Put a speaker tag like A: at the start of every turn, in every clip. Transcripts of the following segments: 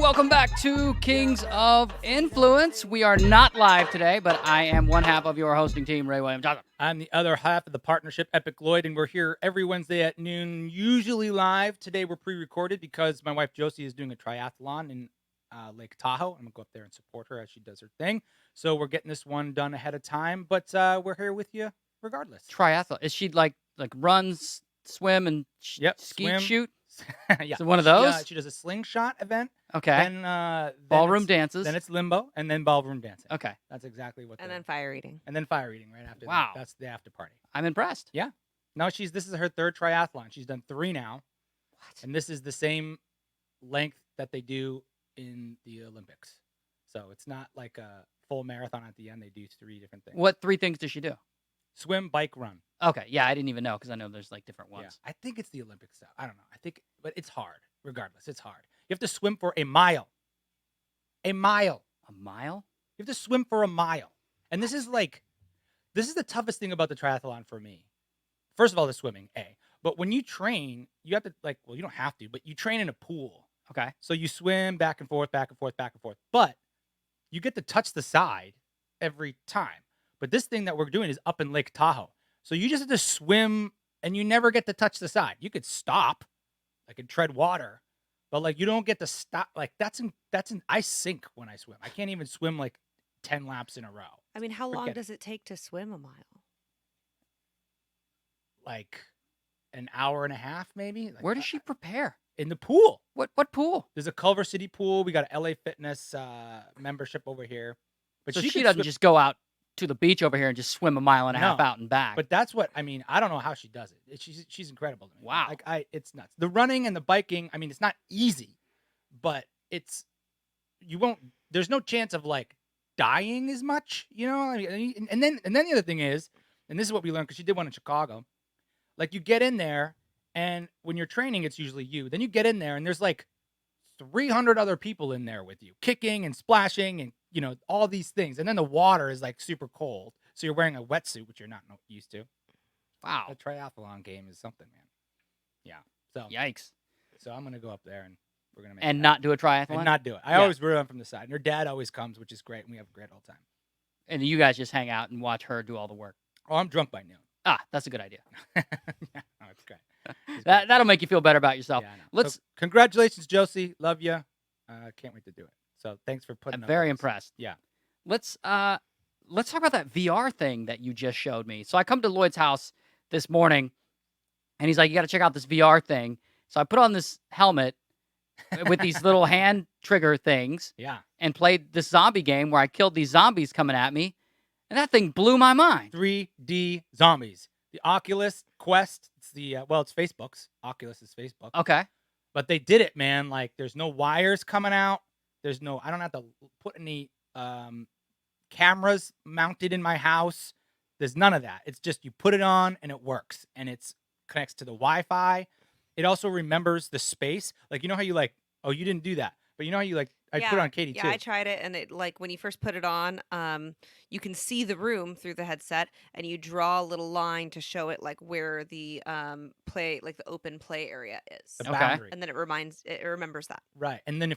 A: welcome back to Kings of Influence. We are not live today, but I am one half of your hosting team, Ray Williams Johnson.
B: I'm the other half of the partnership, Epic Lloyd, and we're here every Wednesday at noon, usually live. Today we're pre-recorded because my wife Josie is doing a triathlon in Lake Tahoe. I'm going to go up there and support her as she does her thing. So we're getting this one done ahead of time, but we're here with you regardless.
A: Triathlon. Is she like runs, swim, and ski
B: swim.
A: shoot?
B: Yeah.
A: So one of those?
B: She does a slingshot event.
A: Okay.
B: Then
A: ballroom dances.
B: Then it's limbo, and then ballroom dancing.
A: Okay.
B: That's exactly what.
C: And then fire eating.
B: And then fire eating right after.
A: Wow.
B: That's the after party.
A: I'm impressed.
B: Yeah. No, this is her third triathlon. She's done 3 now.
A: What?
B: And this is the same length that they do in the Olympics. So it's not like a full marathon at the end. They do 3 different things.
A: What 3 things does she do?
B: Swim, bike, run.
A: Okay. Yeah, I didn't even know because I know there's like different ones.
B: Yeah. I think it's the Olympic stuff. I don't know. But it's hard. Regardless, it's hard. You have to swim for a mile. A mile.
A: A mile?
B: You have to swim for a mile. And this is the toughest thing about the triathlon for me. First of all, the swimming, A. But when you train, you have to you don't have to, but you train in a pool.
A: Okay.
B: So you swim back and forth, back and forth, back and forth. But you get to touch the side every time. But this thing that we're doing is up in Lake Tahoe. So you just have to swim and you never get to touch the side. You could stop, and tread water, but you don't get to stop. I sink when I swim. I can't even swim 10 laps in a row.
C: I mean, how long does it take to swim a mile?
B: An hour and a half, maybe.
A: Where does she prepare?
B: In the pool.
A: What pool?
B: There's a Culver City pool. We got an LA Fitness membership over here.
A: But so she doesn't just go out to the beach over here and just swim a mile and a half out and back.
B: But that's what I mean. I don't know how she does it. She's incredible to me.
A: Wow.
B: It's nuts. The running and the biking. I mean, it's not easy, but there's no chance of dying as much. I mean, and then the other thing is, and this is what we learned because she did one in Chicago. You get in there, and when you're training, it's usually you. Then you get in there, and there's 300 other people in there with you, kicking and splashing and all these things. And then the water is super cold. So you're wearing a wetsuit, which you're not used to.
A: Wow.
B: The triathlon game is something, man. Yeah. So
A: yikes.
B: So I'm going to go up there and we're going to
A: make not do a triathlon?
B: And not do it. I always run from the side. And her dad always comes, which is great. And we have a great old time.
A: And you guys just hang out and watch her do all the work.
B: Oh, I'm drunk by noon.
A: Ah, that's a good idea.
B: Yeah, no, it's great.
A: That'll make you feel better about yourself.
B: Yeah, so, congratulations, Josie. Love you. Can't wait to do it. So thanks for putting.
A: I'm very impressed.
B: Yeah.
A: Let's talk about that VR thing that you just showed me. So I come to Lloyd's house this morning, and he's like, "You got to check out this VR thing." So I put on this helmet with these little hand trigger things.
B: Yeah.
A: And played this zombie game where I killed these zombies coming at me, and that thing blew my mind.
B: 3D zombies. The Oculus Quest. It's it's Facebook's. Oculus is Facebook.
A: Okay.
B: But they did it, man. There's no wires coming out. I don't have to put any cameras mounted in my house. There's none of that. It's just you put it on and it works. And it connects to the Wi-Fi. It also remembers the space. You know how you you didn't do that. But you know how you I put it on Katy too.
C: Yeah, I tried it, and it when you first put it on, you can see the room through the headset, and you draw a little line to show it where the play, the open play area is.
B: The boundary.
C: And then it remembers that.
B: Right. And then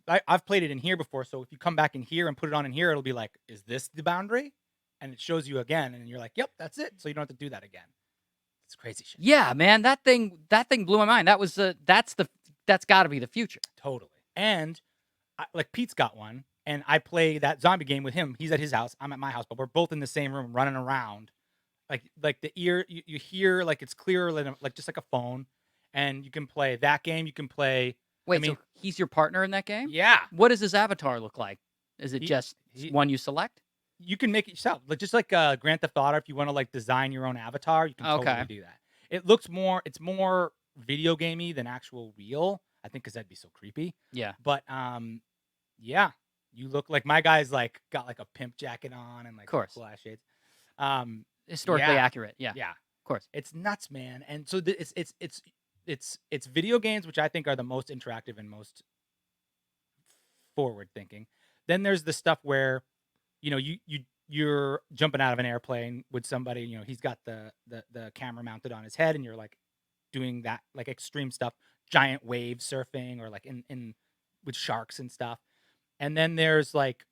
B: I've played it in here before, so if you come back in here and put it on in here, it'll be is this the boundary? And it shows you again, and you're yep, that's it. So you don't have to do that again. It's crazy shit.
A: Yeah, man, that thing blew my mind. That's got to be the future.
B: Totally. And Pete's got one, and I play that zombie game with him. He's at his house, I'm at my house, but we're both in the same room running around. The ear, you hear it's clearer than just like a phone, and you can play that game. You can play.
A: Wait, so he's your partner in that game?
B: Yeah.
A: What does his avatar look like? Is it just one you select?
B: You can make it yourself, just like Grand Theft Auto. If you want to design your own avatar, you can totally do that. It's more video gamey than actual real. I think because that'd be so creepy.
A: Yeah.
B: But yeah, you look my guy's got a pimp jacket on and cool ass shades.
A: Historically accurate. Yeah.
B: Yeah.
A: Of course.
B: It's nuts, man. And so it's video games, which I think are the most interactive and most forward thinking. Then there's the stuff where, you're jumping out of an airplane with somebody, he's got the camera mounted on his head, and you're doing that extreme stuff, giant wave surfing, or in with sharks and stuff. And then there's like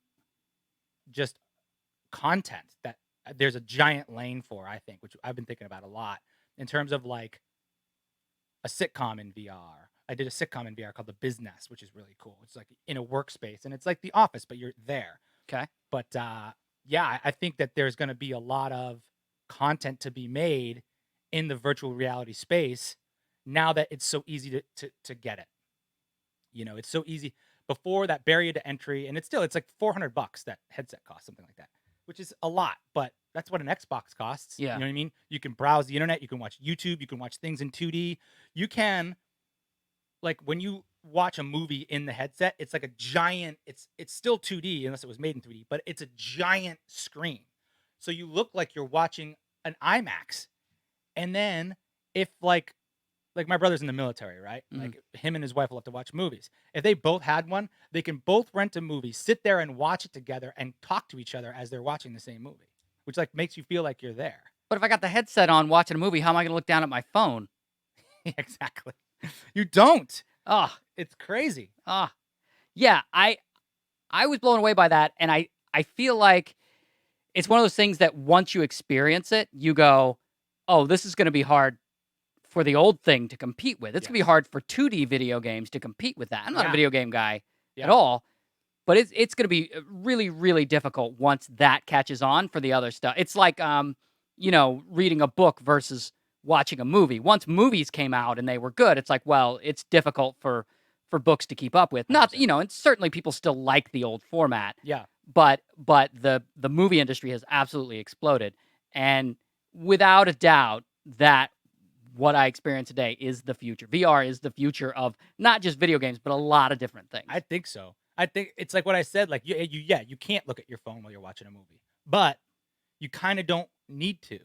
B: just content that there's a giant lane for, I think, which I've been thinking about a lot in terms of like a sitcom in VR. I did a sitcom in VR called The Business, which is really cool. It's like in a workspace and it's like The Office, but you're there.
A: Okay.
B: But yeah, I think that there's going to be a lot of content to be made in the virtual reality space now that it's so easy to get it. You know, it's so easy. Before, that barrier to entry, and it's like $400 that headset costs, something like that, which is a lot, but that's what an Xbox costs.
A: Yeah.
B: You know what I mean? You can browse the internet, you can watch YouTube, you can watch things in 2D. You can, like, when you watch a movie in the headset, it's like a giant, it's still 2D unless it was made in 3D, but it's a giant screen. So you look like you're watching an IMAX. And then if like my brother's in the military, right?
A: Mhm.
B: Like him and his wife will have to watch movies. If they both had one, they can both rent a movie, sit there and watch it together and talk to each other as they're watching the same movie, which like makes you feel like you're there.
A: But if I got the headset on watching a movie, how am I going to look down at my phone?
B: Exactly. You don't.
A: Ah,
B: It's crazy.
A: yeah. I was blown away by that, and I feel like it's one of those things that once you experience it, you go, oh, this is going to be hard for the old thing to compete with. It's going to be
B: Yes.
A: hard for 2D video games to compete with that. I'm not a
B: Yeah.
A: video game guy
B: Yeah.
A: at all, but it's going to be really, really difficult once that catches on for the other stuff. It's like, you know, reading a book versus watching a movie. Once movies came out and they were good, it's like, well, it's difficult for books to keep up with. Not,
B: 100%.
A: you know, and certainly people still like the old format,
B: Yeah.
A: but the movie industry has absolutely exploded, and without a doubt, that what I experience today is the future. VR is the future of not just video games, but a lot of different things.
B: I think so. I think it's like what I said. Like you can't look at your phone while you're watching a movie, but you kind of don't need to.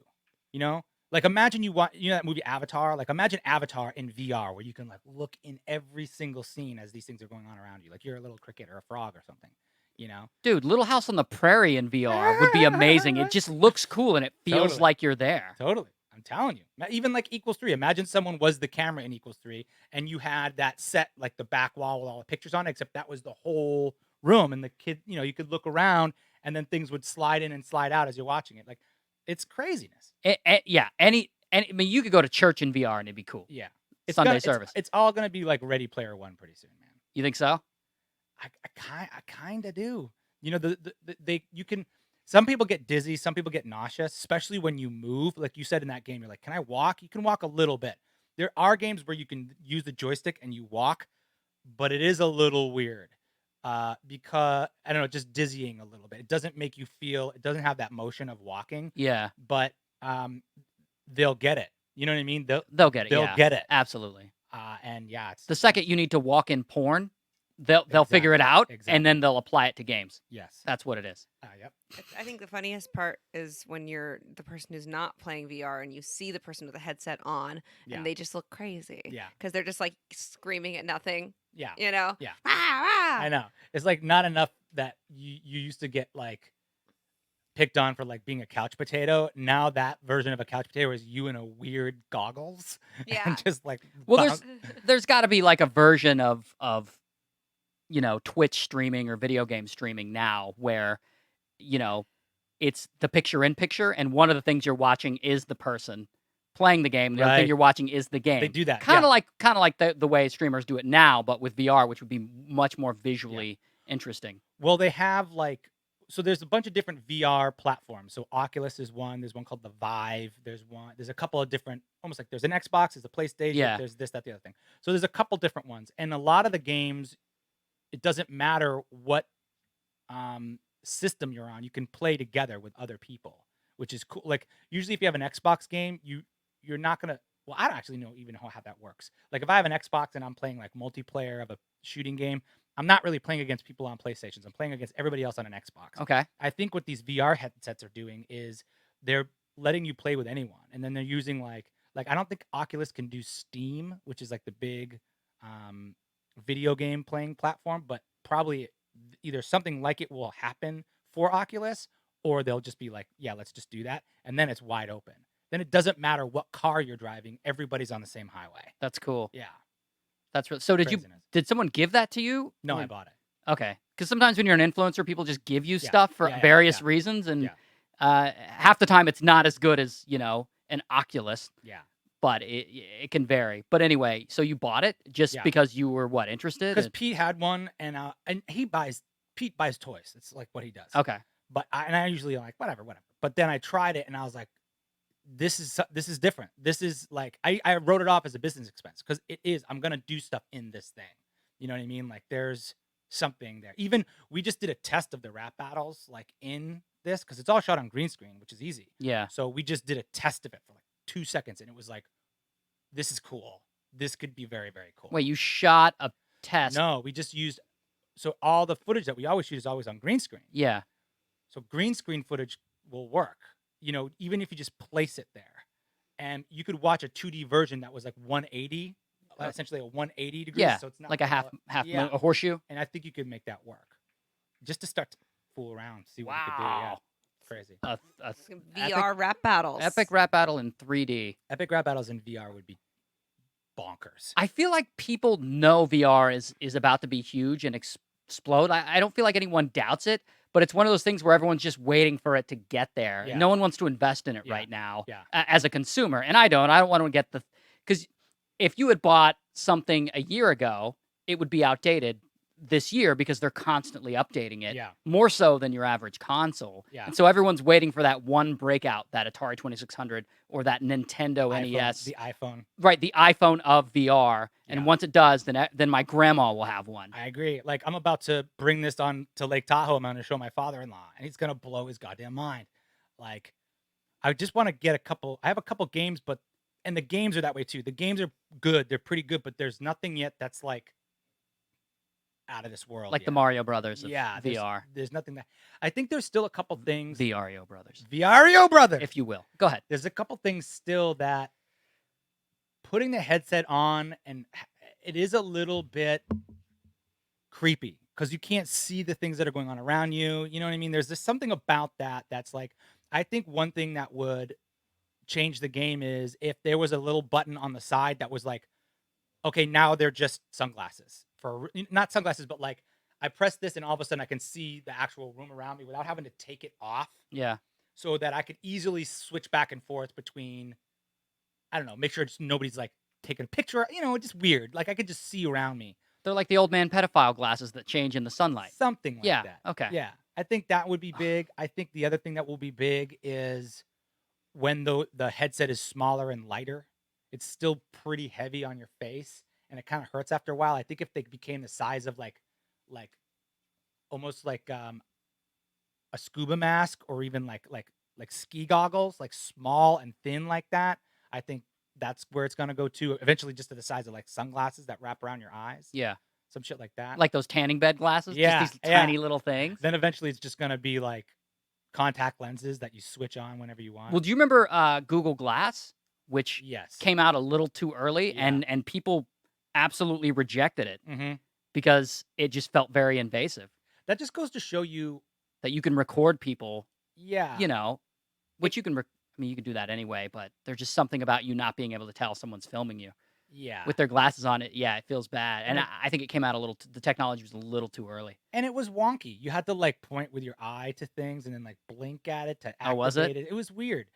B: You know, like imagine you watch that movie Avatar. Like imagine Avatar in VR, where you can like look in every single scene as these things are going on around you, like you're a little cricket or a frog or something. You know,
A: Dude, Little House on the Prairie in VR would be amazing. It just looks cool and it feels
B: Totally.
A: like you're there.
B: Totally. I'm telling you. Even like Equals 3. Imagine someone was the camera in Equals 3 and you had that set, like the back wall with all the pictures on it, except that was the whole room. And the kid, you know, you could look around and then things would slide in and slide out as you're watching it. Like, it's craziness.
A: Yeah, I mean, you could go to church in VR and it'd be cool.
B: Yeah.
A: Sunday service.
B: It's all going to be like Ready Player One pretty soon, man.
A: You think so?
B: I kind of do. You know, you can. Some people get dizzy. Some people get nauseous, especially when you move. Like you said in that game, you're like, "Can I walk?" You can walk a little bit. There are games where you can use the joystick and you walk, but it is a little weird because I don't know, just dizzying a little bit. It doesn't make you feel. It doesn't have that motion of walking.
A: Yeah,
B: But they'll get it. You know what I mean?
A: they'll get it.
B: They'll
A: Yeah,
B: get it.
A: absolutely.
B: And yeah, it's
A: The second you need to walk in porn, they'll figure it out
B: Exactly.
A: and then they'll apply it to games.
B: yes.
A: That's what it is.
B: Yep.
C: I think the funniest part is when you're the person who's not playing VR and you see the person with the headset on
B: Yeah.
C: and they just look crazy.
B: Yeah.
C: Because they're just like screaming at nothing,
B: Yeah.
C: you know?
B: Yeah.
C: Rah, rah.
B: I know. It's like not enough that you used to get like picked on for like being a couch potato. Now that version of a couch potato is you in a weird goggles
C: Yeah.
B: and just like
A: Well,
B: bounce-
A: there's got to be like a version of you know, Twitch streaming or video game streaming now where, you know, it's the picture in picture and one of the things you're watching is the person playing the game. The other thing
B: Right.
A: you're watching is the game.
B: they do that.
A: Kind
B: yeah.
A: of like the way streamers do it now, but with VR, which would be much more visually interesting.
B: Well, they have like so there's a bunch of different VR platforms. So Oculus is one. There's one called the Vive. There's a couple of different, almost like there's an Xbox, there's a PlayStation,
A: Yeah.
B: there's this, that, the other thing. So there's a couple different ones, and a lot of the games, it doesn't matter what system you're on. You can play together with other people, which is cool. Like usually, if you have an Xbox game, you're not gonna. Well, I don't actually even know how that works. Like if I have an Xbox and I'm playing like multiplayer of a shooting game, I'm not really playing against people on PlayStations. I'm playing against everybody else on an Xbox.
A: Okay.
B: I think what these VR headsets are doing is they're letting you play with anyone, and then they're using like I don't think Oculus can do Steam, which is like the big video game playing platform, but probably either something like it will happen for Oculus, or they'll just be like, yeah, let's just do that, and then it's wide open. Then it doesn't matter what car you're driving; everybody's on the same highway.
A: That's cool.
B: Yeah.
A: That's so. Did you
B: Craziness.
A: Did someone give that to you?
B: No,
A: Or-
B: I bought it.
A: Okay, because sometimes when you're an influencer, people just give you
B: Yeah,
A: stuff for
B: yeah,
A: various
B: yeah.
A: reasons, and
B: Yeah.
A: half the time it's not as good as an Oculus,
B: Yeah.
A: but it can vary. But anyway, so you bought it just
B: Yeah.
A: because you were interested?
B: Because Pete had one, and Pete buys toys. It's like what he does.
A: Okay,
B: But I usually like whatever. But then I tried it, and I was like, this is different. This is like I wrote it off as a business expense because it is. I'm gonna do stuff in this thing. You know what I mean? Like there's something there. Even we just did a test of the rap battles like in this because it's all shot on green screen, which is easy.
A: yeah.
B: So we just did a test of it for like 2 seconds, and it was like, this is cool. This could be very, very cool.
A: Wait, you shot a test?
B: No, we just used. So all the footage that we always shoot is always on green screen.
A: Yeah.
B: So green screen footage will work, even if you just place it there. And you could watch a 2D version that was like 180, essentially a 180 degrees.
A: Yeah,
B: So it's not
A: like a half
B: yeah.
A: a horseshoe.
B: And I think you could make that work, just to start to fool around, see what you could do. Yeah,
A: Wow.
B: crazy.
A: A
C: VR rap battles.
A: epic rap battle in 3D.
B: Epic rap battles in VR would be bonkers.
A: I feel like people know VR is about to be huge and explode. I don't feel like anyone doubts it, but it's one of those things where everyone's just waiting for it to get there.
B: Yeah.
A: No one wants to invest in it
B: Yeah.
A: right now
B: Yeah.
A: as a consumer. And I don't want to get because if you had bought something a year ago, it would be outdated this year because they're constantly updating it.
B: Yeah.
A: More so than your average console.
B: Yeah.
A: And so everyone's waiting for that one breakout, that Atari 2600 or that Nintendo
B: iPhone,
A: NES.
B: the iPhone.
A: Right, the iPhone of VR. And
B: Yeah.
A: once it does, then my grandma will have one.
B: I agree. Like I'm about to bring this on to Lake Tahoe. I'm going to show my father-in-law, and he's going to blow his goddamn mind. Like, I just want to get a couple. I have a couple games, and the games are that way too. The games are good. They're pretty good, but there's nothing yet that's like out of this world.
A: Like the
B: yet.
A: Mario Brothers of
B: Yeah,
A: VR.
B: There's nothing that. I think there's still a couple things.
A: VRio Brothers,
B: VRio brother.
A: if you will. Go ahead.
B: There's a couple things still that putting the headset on, and it is a little bit creepy because you can't see the things that are going on around you. You know what I mean? There's just something about that that's like, I think one thing that would change the game is if there was a little button on the side that was like, okay, now they're just sunglasses not sunglasses, but like I press this and all of a sudden I can see the actual room around me without having to take it off.
A: Yeah.
B: So that I could easily switch back and forth between, I don't know, make sure nobody's like taking a picture, just weird. Like I could just see around me.
A: They're like the old man pedophile glasses that change in the sunlight.
B: Something like
A: Yeah,
B: that.
A: okay.
B: Yeah. I think that would be big. I think the other thing that will be big is when the headset is smaller and lighter. It's still pretty heavy on your face and it kind of hurts after a while. I think if they became the size of like almost like a scuba mask or even like ski goggles, like small and thin like that, I think that's where it's gonna go to eventually, just to the size of like sunglasses that wrap around your eyes.
A: Yeah.
B: Some shit like that.
A: Like those tanning bed glasses?
B: Yeah,
A: Just these
B: yeah.
A: tiny little things?
B: Then eventually it's just gonna be like contact lenses that you switch on whenever you want.
A: Well, do you remember Google Glass, which
B: Yes.
A: came out a little too early,
B: Yeah.
A: and people absolutely rejected it
B: Mm-hmm.
A: because it just felt very invasive.
B: That just goes to show you.
A: That you can record people,
B: Yeah.
A: which you can. You can do that anyway, but there's just something about you not being able to tell someone's filming you
B: Yeah.
A: with their glasses on. It feels bad, and
B: And
A: I think it came out a little. The technology was a little too early.
B: And it was wonky. You had to like point with your eye to things and then like blink at it to activate
A: Oh, was it?
B: It was weird.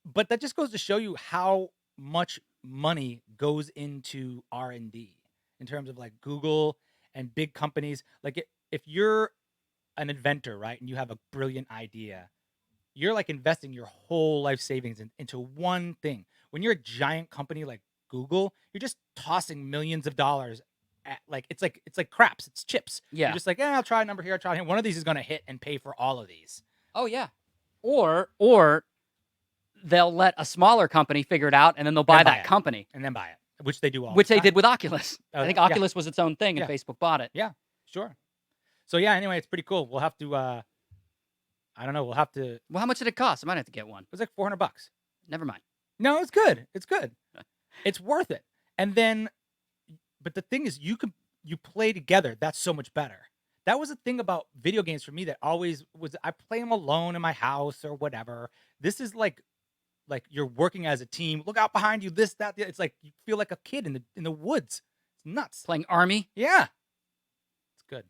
B: But that just goes to show you how much money goes into R&D in terms of like Google and big companies. Like if you're an inventor, right, and you have a brilliant idea, you're like investing your whole life savings into one thing. When you're a giant company like Google, you're just tossing millions of dollars at it's like craps, it's chips.
A: Yeah.
B: You're just like, I'll try a number here, I'll try here. One of these is gonna hit and pay for all of these.
A: Oh yeah. Or they'll let a smaller company figure it out, and then they'll buy
B: And buy
A: that
B: it.
A: company,
B: And then buy it. Which they do all
A: which
B: the
A: they
B: time.
A: did with Oculus.
B: Oh,
A: I think
B: yeah.
A: Oculus was its own thing, and
B: Yeah.
A: Facebook bought it.
B: Sure. So yeah, anyway, it's pretty cool. We'll have to I don't know, we'll have to. It
A: Well, how much did it cost? I might have to get one.
B: was like $400.
A: Never mind.
B: No, it's good. It's good. It's worth it. And then, but the thing is, you play together. That's so much better. That was the thing about video games for me that always was. I play them alone in my house or whatever. This is like you're working as a team. Look out behind you. This, that. It's like you feel like a kid in the woods. It's nuts.
A: Playing Army.
B: Yeah. It's good.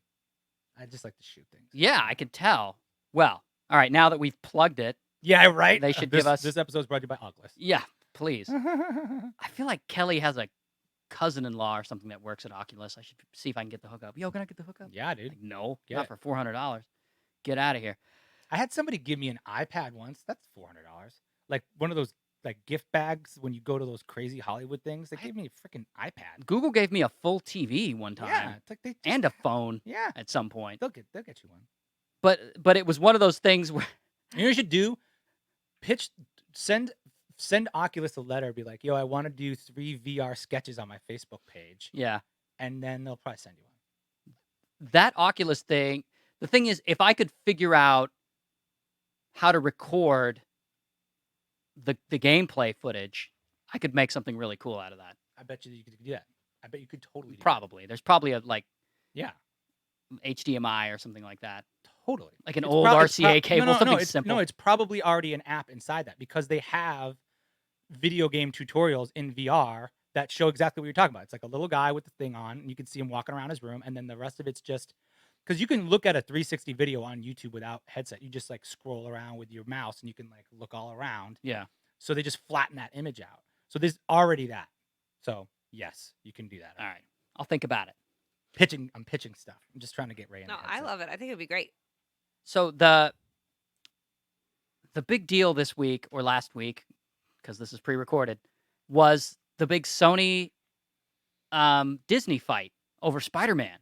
B: I just like to shoot things.
A: Yeah, I could tell. Well, all right. Now that we've plugged it,
B: Yeah, right.
A: They should give us.
B: This episode's brought to you by Oculus.
A: Yeah, please. I feel like Kelly has a cousin-in-law or something that works at Oculus. I should see if I can get the hookup. Yo, can I get the hookup?
B: Yeah, dude.
A: Like, no,
B: Get
A: not
B: it.
A: for $400. Get out of here.
B: I had somebody give me an iPad once. That's $400. Like one of those like gift bags when you go to those crazy Hollywood things. They gave me a freaking iPad.
A: Google gave me a full TV one time.
B: Yeah, it's like they just,
A: and a phone
B: yeah.
A: at some point.
B: They'll get you one.
A: But it was one of those things where
B: You know what you should do? Send Oculus a letter. Be like, yo, I want to do 3 VR sketches on my Facebook page.
A: yeah,
B: And then they'll probably send you one.
A: that Oculus thing. The thing is, if I could figure out how to record the gameplay footage, I could make something really cool out of that.
B: I bet you could do that. I bet you could totally do that.
A: Probably. There's probably a
B: Yeah.
A: HDMI or something like that.
B: Totally.
A: Like an
B: It's
A: old
B: prob-
A: RCA cable,
B: no,
A: something
B: it's,
A: simple.
B: No, it's probably already an app inside that because they have video game tutorials in VR that show exactly what you're talking about. It's like a little guy with the thing on, and you can see him walking around his room, and then the rest of it's just because you can look at a 360 video on YouTube without headset. You just like scroll around with your mouse, and you can like look all around.
A: Yeah.
B: So they just flatten that image out. So there's already that. So yes, you can do that.
A: All right. I'll think about it.
B: I'm pitching stuff. I'm just trying to get Ray in.
C: No,
B: the
C: I
B: headset.
C: love it. I think it'd be great.
A: So the big deal this week or last week, because this is pre-recorded, was the big Sony Disney fight over Spider-Man.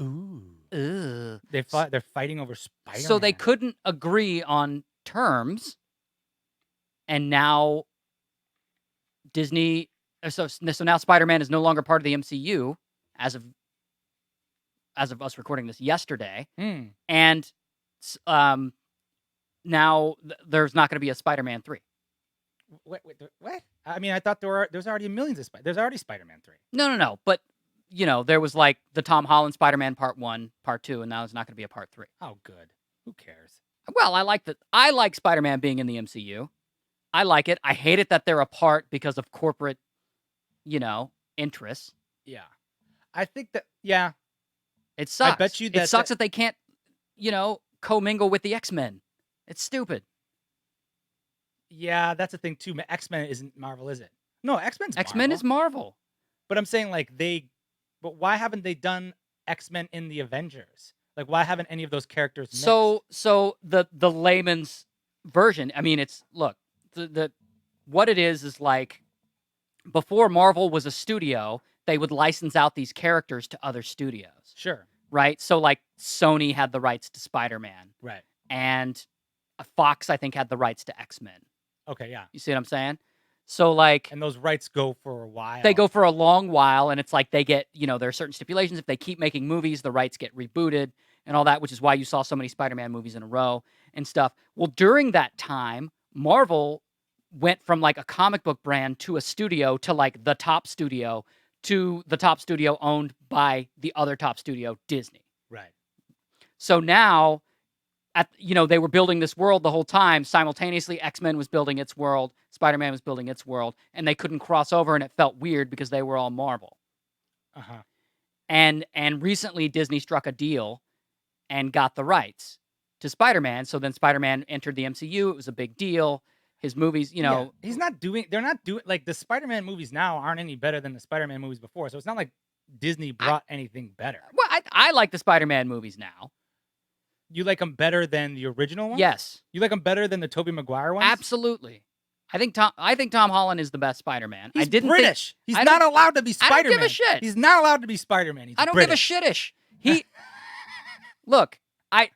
B: Ooh.
A: Ugh.
B: They're fighting over Spider-Man.
A: So they couldn't agree on terms, and now Disney. So now Spider-Man is no longer part of the MCU as of us recording this yesterday, and now there's not going to be a Spider-Man 3.
B: What? I mean, I thought there's already millions of There's already Spider-Man 3.
A: No. But there was like the Tom Holland Spider-Man Part 1, Part 2, and now there's not going to be a Part 3.
B: Oh, good. Who cares?
A: Well, I like Spider-Man being in the MCU. I like it. I hate it that they're apart because of corporate, interests.
B: Yeah. I think that, yeah.
A: It sucks.
B: I bet you
A: it sucks that they can't, commingle with the X-Men. It's stupid.
B: Yeah, that's the thing too. X-Men isn't Marvel, is it? No, X-Men
A: is Marvel.
B: But I'm saying but why haven't they done X-Men in the Avengers? Like, why haven't any of those characters mixed?
A: So the layman's version, I mean, it's, look, what it is like, before Marvel was a studio, they would license out these characters to other studios.
B: Sure.
A: Right? So, like, Sony had the rights to Spider-Man.
B: Right.
A: And Fox, I think, had the rights to X-Men.
B: Okay, yeah.
A: You see what I'm saying? So, like...
B: And those rights go for a while.
A: They go for a long while, and it's like they get, there are certain stipulations. If they keep making movies, the rights get rebooted and all that, which is why you saw so many Spider-Man movies in a row and stuff. Well, during that time, Marvel went from, like, a comic book brand to a studio to, like, the top studio to the top studio owned by the other top studio, Disney.
B: Right.
A: So now... they were building this world the whole time. Simultaneously, X-Men was building its world, Spider-Man was building its world, and they couldn't cross over, and it felt weird because they were all Marvel.
B: Uh-huh.
A: And recently, Disney struck a deal and got the rights to Spider-Man. So then Spider-Man entered the MCU. It was a big deal. His movies,
B: Yeah, they're not doing, like, the Spider-Man movies now aren't any better than the Spider-Man movies before, so it's not like Disney brought anything better.
A: Well, I like the Spider-Man movies now.
B: You like them better than the original ones?
A: Yes.
B: You like them better than the Tobey Maguire ones?
A: Absolutely. I think Tom Holland is the best Spider-Man.
B: He's
A: I didn't
B: British. He's not allowed to be Spider-Man.
A: I don't give a shit.
B: He's not allowed to be Spider-Man.
A: I don't give a shitish. Look, I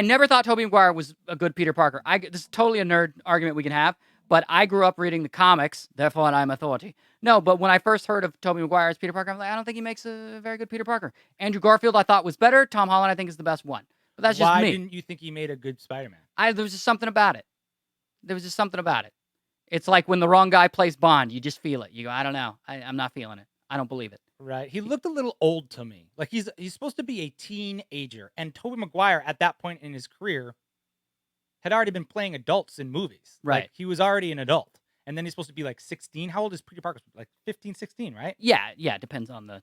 A: never thought Tobey Maguire was a good Peter Parker. This is totally a nerd argument we can have, but I grew up reading the comics, therefore I'm authority. No, but when I first heard of Tobey Maguire as Peter Parker, I'm like, I don't think he makes a very good Peter Parker. Andrew Garfield I thought was better. Tom Holland I think is the best one. But that's just me.
B: Why didn't you think he made a good Spider-Man?
A: There was just something about it. It's like when the wrong guy plays Bond, you just feel it. You go, I don't know. I'm not feeling it. I don't believe it.
B: Right. He looked a little old to me. Like he's supposed to be a teenager. And Tobey Maguire, at that point in his career, had already been playing adults in movies.
A: Right.
B: Like, he was already an adult. and then he's supposed to be like 16. How old is Peter Parker? Like 15, 16, right?
A: Yeah, it depends on the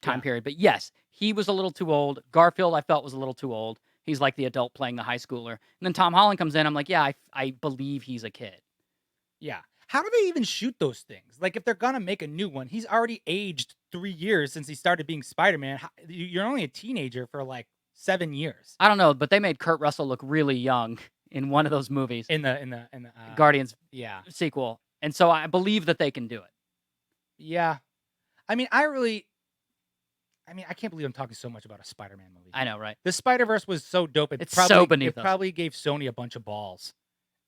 A: time
B: Yeah.
A: period. But yes, he was a little too old. Garfield, I felt, was a little too old. He's like the adult playing the high schooler. And then Tom Holland comes in. I'm like, yeah, I believe he's a kid.
B: Yeah. How do they even shoot those things? Like, if they're gonna make a new one, he's already aged 3 years since he started being Spider-Man. You're only a teenager for like 7 years
A: I don't know, but they made Kurt Russell look really young in one of those movies,
B: in the
A: Guardians
B: yeah.
A: sequel. And so I believe that they can do it.
B: Yeah. I mean, I can't believe I'm talking so much about a Spider-Man movie.
A: I know, right?
B: The Spider-Verse was so dope.
A: It's so beneath
B: It
A: us.
B: probably gave Sony a bunch of balls.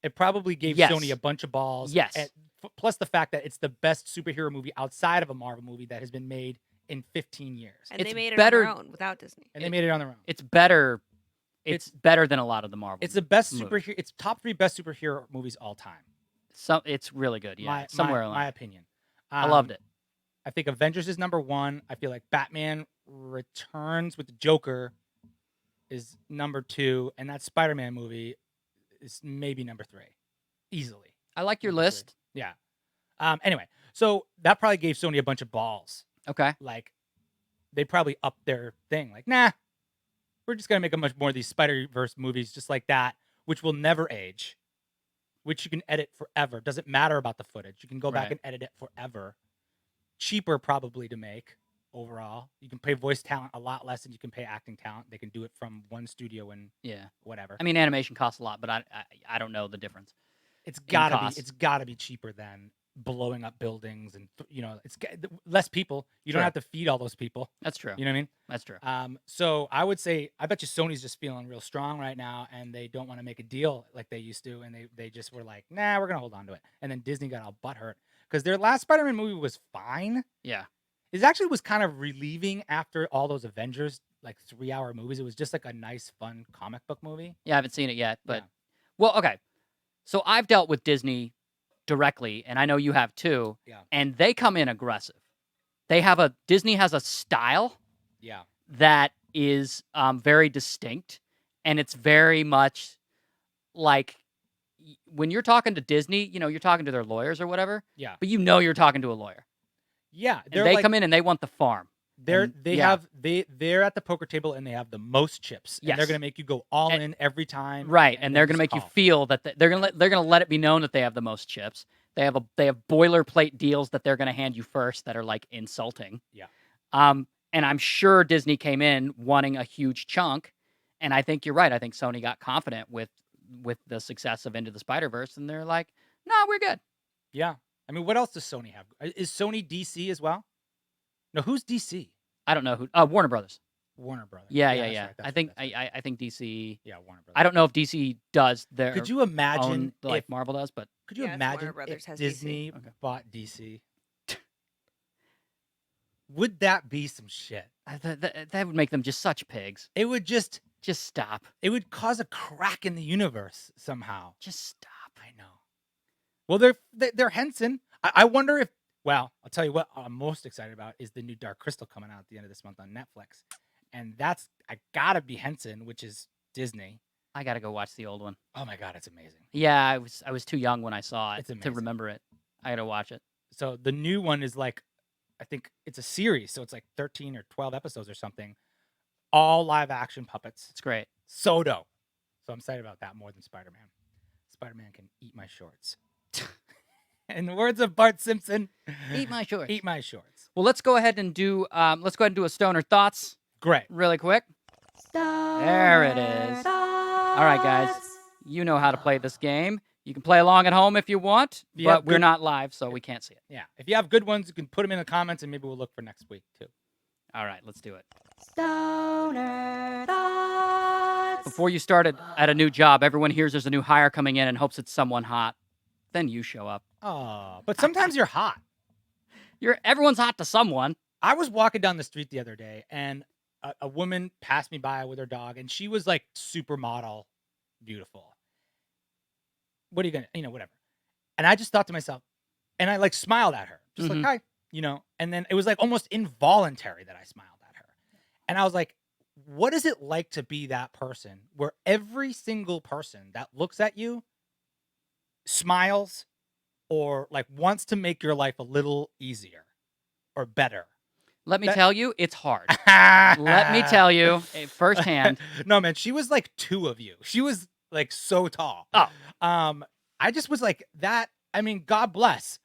B: It probably gave
A: Yes.
B: Sony a bunch of balls.
A: Yes.
B: Plus the fact that it's the best superhero movie outside of a Marvel movie that has been made in 15 years.
C: And
A: It's
C: they made it
A: better-
C: on their own without Disney.
B: And they made it on their own.
A: It's better. It's better than a lot of the Marvel.
B: It's the best
A: movies.
B: superhero. It's top 3 best superhero movies all time.
A: It's really good. Yeah,
B: My-
A: somewhere
B: my,
A: along.
B: my opinion.
A: I loved it.
B: I think Avengers is number 1. I feel like Batman Returns with the Joker is number 2, and that Spider-Man movie is maybe number 3, easily.
A: I like your
B: number three.
A: list.
B: Yeah. Anyway, so that probably gave Sony a bunch of balls.
A: Okay.
B: Like, they probably upped their thing. Like, nah, we're just gonna make a much more of these Spider-Verse movies just like that, which will never age, which you can edit forever. Doesn't matter about the footage. You can go back
A: Right.
B: and edit it forever. Cheaper probably to make overall. You can pay voice talent a lot less than you can pay acting talent. They can do it from one studio and
A: Yeah.
B: whatever.
A: I mean, animation costs a lot, but I don't know the difference.
B: It's gotta
A: cost.
B: be. It's gotta be cheaper than blowing up buildings and it's less people. You don't
A: Sure.
B: have to feed all those people.
A: That's true.
B: You know what I mean?
A: That's true.
B: So I would say I bet you Sony's just feeling real strong right now, and they don't want to make a deal like they used to, and they just were like, nah, we're gonna hold on to it. And then Disney got all butthurt because their last Spider-Man movie was fine.
A: Yeah.
B: It actually was kind of relieving after all those Avengers like 3-hour movies. It was just like a nice, fun comic book movie.
A: Yeah, I haven't seen it yet, but
B: Yeah.
A: well, okay. So I've dealt with Disney directly, and I know you have too.
B: Yeah.
A: And they come in aggressive. Disney has a style
B: Yeah.
A: that is very distinct, and it's very much like when you're talking to Disney, you're talking to their lawyers or whatever,
B: Yeah.
A: but you're talking to a lawyer.
B: Yeah.
A: And they come in and they want the farm.
B: They're
A: and- yeah.
B: they're at the poker table and they have the most chips. And they're
A: Yes.
B: gonna make you go all
A: And-
B: in every time.
A: Right, and they're
B: then
A: going to
B: just
A: make you
B: call.
A: feel that they're going to let it be known that they have the most chips. They have boilerplate deals that they're going to hand you first that are like insulting.
B: Yeah.
A: And I'm sure Disney came in wanting a huge chunk, and I think you're right. I think Sony got confident with the success of Into the Spider-Verse, and they're like, "No, we're good."
B: Yeah. I mean, what else does Sony have? Is Sony DC as well? No, who's DC?
A: I don't know who. Warner Brothers.
B: Warner Brothers.
A: Yeah.
B: that's right,
A: I
B: that's
A: think
B: right, that's right.
A: I think DC.
B: Yeah, Warner Brothers.
A: I don't know if DC does their
B: Could you imagine
A: own like
B: if
A: Marvel does, but
B: could you
C: Yes,
B: imagine
C: Warner Brothers
B: if
C: has DC.
B: Disney
A: Okay.
B: bought DC? Would that be some shit?
A: that would make them just such pigs.
B: It would just
A: Stop.
B: it would cause a crack in the universe somehow.
A: Just stop.
B: I know. Well, they're Henson. I wonder if. Well, I'll tell you what I'm most excited about is the new Dark Crystal coming out at the end of this month on Netflix, and I gotta be Henson, which is Disney.
A: I gotta go watch the old one.
B: Oh my god, it's amazing.
A: Yeah, I was too young when I saw it
B: It's
A: to
B: amazing.
A: remember it. I gotta watch it.
B: So the new one is like, I think it's a series, so it's like 13 or 12 episodes or something, all live action puppets.
A: It's great.
B: So dope. So I'm excited about that more than Spider-Man. Spider-Man can eat my shorts. In the words of Bart Simpson,
A: Eat my shorts.
B: eat my shorts.
A: Well, let's go ahead and do a stoner thoughts
B: Great.
A: really quick. There it is. All right, guys. You know how to play this game. You can play along at home if you want,
B: If you have
A: but we're
B: good-
A: not live, so we can't see it.
B: Yeah. If you have good ones, you can put them in the comments and maybe we'll look for next week too.
A: All right, let's do it.
D: Stoner thoughts.
A: Before you started at a new job, everyone hears there's a new hire coming in and hopes it's someone hot. Then you show up.
B: Oh, but sometimes you're hot.
A: Everyone's hot to someone.
B: I was walking down the street the other day and a woman passed me by with her dog and she was like supermodel beautiful. What are you gonna, whatever. And I just thought to myself, and I like smiled at her, just
A: Mhm.
B: like, hi, and then it was like almost involuntary that I smiled at her. And I was like, what is it like to be that person where every single person that looks at you smiles or like wants to make your life a little easier or better.
A: Let me
B: That-
A: tell you, it's hard. Let me tell you firsthand.
B: No, man, she was like 2 of you. She was like so tall.
A: Oh.
B: I just was like that. I mean, God bless,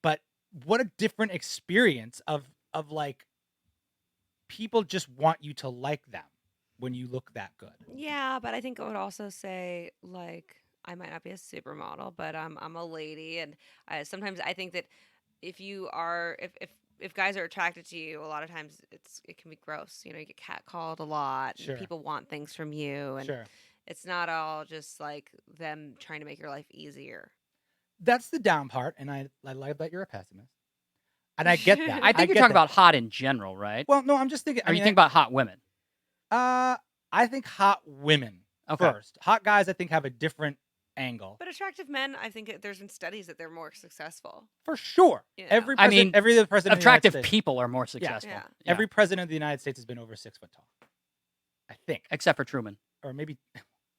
B: but what a different experience of like people just want you to like them when you look that good.
C: Yeah, but I think I would also say like I might not be a supermodel, but I'm a lady, and sometimes I think that if you are if guys are attracted to you, a lot of times it can be gross. You know, you get catcalled a lot, and
B: Sure.
C: people want things from you, and
B: Sure.
C: it's not all just like them trying to make your life easier.
B: That's the down part, and I like that you're a pessimist. And I get that.
A: I think you're
B: get
A: talking
B: that.
A: about hot in general, right?
B: Well, no, I'm just thinking.
A: Or you think about hot women?
B: I think hot women
A: Okay.
B: first. Hot guys, I think, have a different angle
C: But attractive men, I think there's been studies that they're more successful.
B: for sure.
C: Yeah.
B: Every
A: I
B: president,
A: mean,
B: every other president, of the United
A: Attractive
B: States-
A: people are more successful.
C: Yeah.
B: Every president of the United States has been over 6 foot tall. I think,
A: except for Truman.
B: or maybe,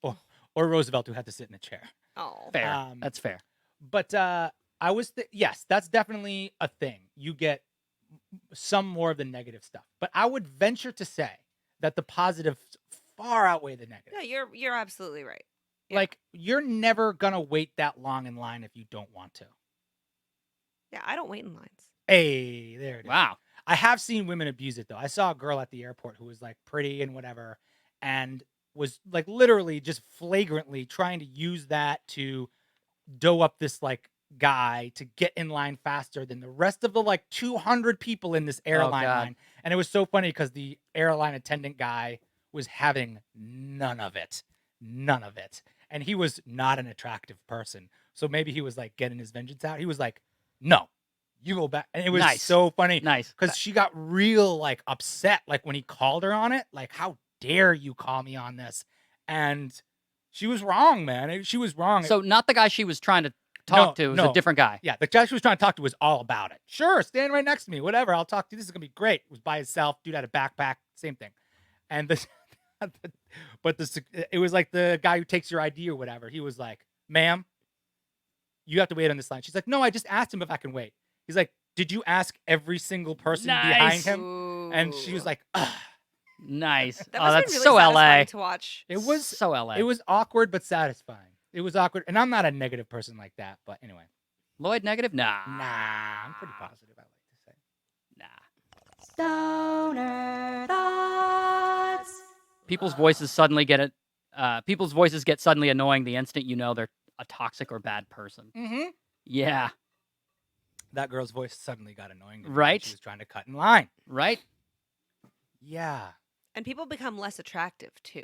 B: or Roosevelt, who had to sit in a chair.
C: Oh,
A: Fair. That's fair.
B: But I was yes, that's definitely a thing. You get some more of the negative stuff, but I would venture to say that the positives far outweigh the negative.
C: yeah, you're absolutely right. Yeah.
B: Like you're never gonna wait that long in line if you don't want to.
C: Yeah, I don't wait in lines.
B: Hey, there it is.
A: Wow.
B: I have seen women abuse it though. I saw a girl at the airport who was like pretty and whatever, and was like literally just flagrantly trying to use that to dough up this like guy to get in line faster than the rest of the like 200 people in this airline
A: God.
B: line. And it was so funny because the airline attendant guy was having none of it. None of it. And he was not an attractive person. So maybe he was like getting his vengeance out. He was like, no, you go back. And it was
A: Nice.
B: so funny
A: Nice.
B: because she got real like upset. Like when he called her on it, like, how dare you call me on this? And she was wrong, man. She was wrong.
A: So not the guy she was trying to talk to. It was
B: no.
A: a different guy.
B: Yeah, the guy she was trying to talk to was all about it. Sure, stand right next to me, whatever. I'll talk to you. This is gonna be great. It was by himself. Dude had a backpack. Same thing. And it was like the guy who takes your ID or whatever. He was like, "Ma'am, you have to wait on this line." She's like, "No, I just asked him if I can wait." He's like, "Did you ask every single person behind
A: Nice.
B: him?" And she was like, "Ugh."
A: Nice.
C: That
A: Oh,
C: must have
A: that's
C: been really
A: so LA.
C: satisfying to watch.
B: It was
A: so LA.
B: It was awkward but satisfying. It was awkward, and I'm not a negative person like that. But anyway,
A: Lloyd negative? Nah.
B: I'm pretty positive. I like to say.
A: Nah.
D: Stoner Thoughts.
A: People's voices suddenly get it. People's voices get suddenly annoying the instant you know they're a toxic or bad person.
B: Mm-hmm.
A: Yeah.
B: That girl's voice suddenly got annoying to me when
A: Right.
B: She was trying to cut in line.
A: Right.
B: Yeah.
C: And people become less attractive too.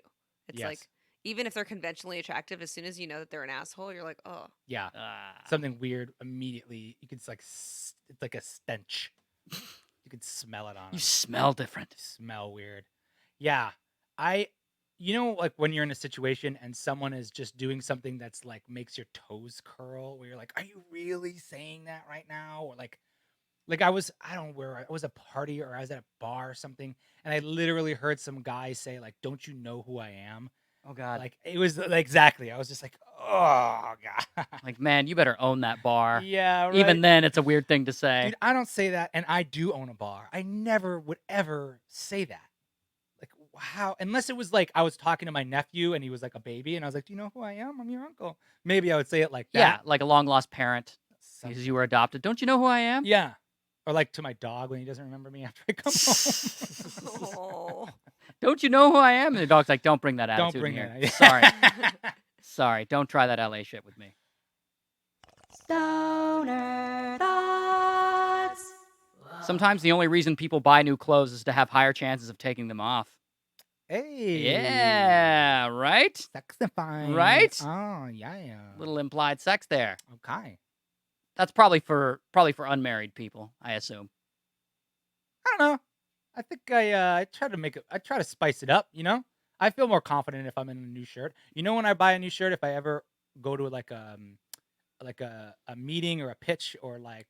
C: It's
B: Yes.
C: like even if they're conventionally attractive, as soon as you know that they're an asshole, you're like, oh.
B: Yeah.
A: Ah.
B: Something weird immediately. You could it's like a stench. You could smell it on
A: You
B: them.
A: smell different.
B: Smell weird. Yeah. You know, like when you're in a situation and someone is just doing something that's like makes your toes curl, where you're like, are you really saying that right now? Or like I was, I don't know where, I was at a party or I was at a bar or something, and I literally heard some guy say, like, don't you know who I am?
A: Oh God.
B: Like, it was like, exactly. I was just like, oh, God.
A: Like, man, you better own that bar.
B: Yeah, right.
A: Even then, it's a weird thing to say.
B: Dude, I don't say that, and I do own a bar. I never would ever say that. Like, how? Unless it was like I was talking to my nephew and he was like a baby, and I was like, do you know who I am? I'm your uncle. Maybe I would say it like that.
A: Yeah, like a long lost parent
B: Something.
A: because you were adopted. Don't you know who I am?
B: Yeah. Or like to my dog when he doesn't remember me after I come home.
C: Oh.
A: Don't you know who I am? And the dog's like, don't bring that attitude
B: Don't bring
A: in here.
B: it.
A: Sorry. Sorry. Don't try that LA shit with me.
D: Stoner Thoughts.
A: Sometimes the only reason people buy new clothes is to have higher chances of taking them off.
B: Hey.
A: Yeah, right?
B: Sexifying.
A: Right?
B: Oh, yeah.
A: Little implied sex there.
B: Okay.
A: That's probably for unmarried people, I assume.
B: I don't know. I think I try to I try to spice it up, you know? I feel more confident if I'm in a new shirt. You know, when I buy a new shirt, if I ever go to like a meeting or a pitch, or like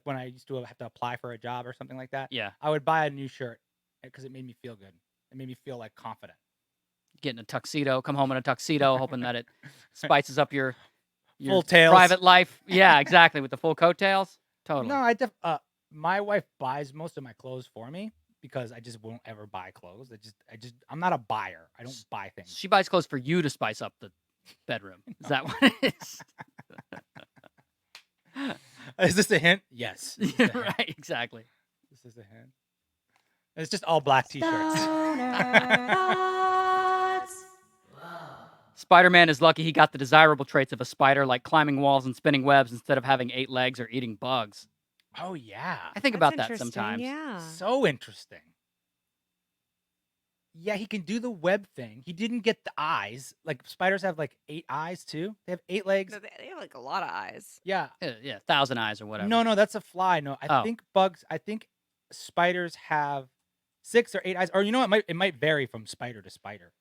B: when I used to have to apply for a job or something like that,
A: Yeah.
B: I would buy a new shirt because it made me feel good. It made me feel like confident.
A: Get in a tuxedo, come home in a tuxedo, hoping that it spices up your Your
B: Full tails.
A: private life. Yeah, exactly. With the full coattails. Totally.
B: No, my wife buys most of my clothes for me because I just won't ever buy clothes. I'm not a buyer. I don't buy things.
A: She buys clothes for you to spice up the bedroom. Is that what it is?
B: Is this a hint? Yes. This is a hint.
A: Right, exactly.
B: This is a hint. It's just all black t-shirts.
D: Stoner thoughts.
A: Spider-Man is lucky he got the desirable traits of a spider, like climbing walls and spinning webs instead of having 8 legs or eating bugs.
B: Oh yeah.
A: I think
C: That's
A: about that
C: interesting,
A: sometimes.
C: Yeah.
B: So interesting. Yeah, he can do the web thing. He didn't get the eyes. Like spiders have like 8 eyes too. They have 8 legs.
C: No, they have like a lot of eyes.
B: Yeah.
A: Yeah, 1,000 eyes or whatever.
B: No, that's a fly. No,
A: Oh.
B: I think spiders have 6 or 8 eyes. Or you know, it might vary from spider to spider.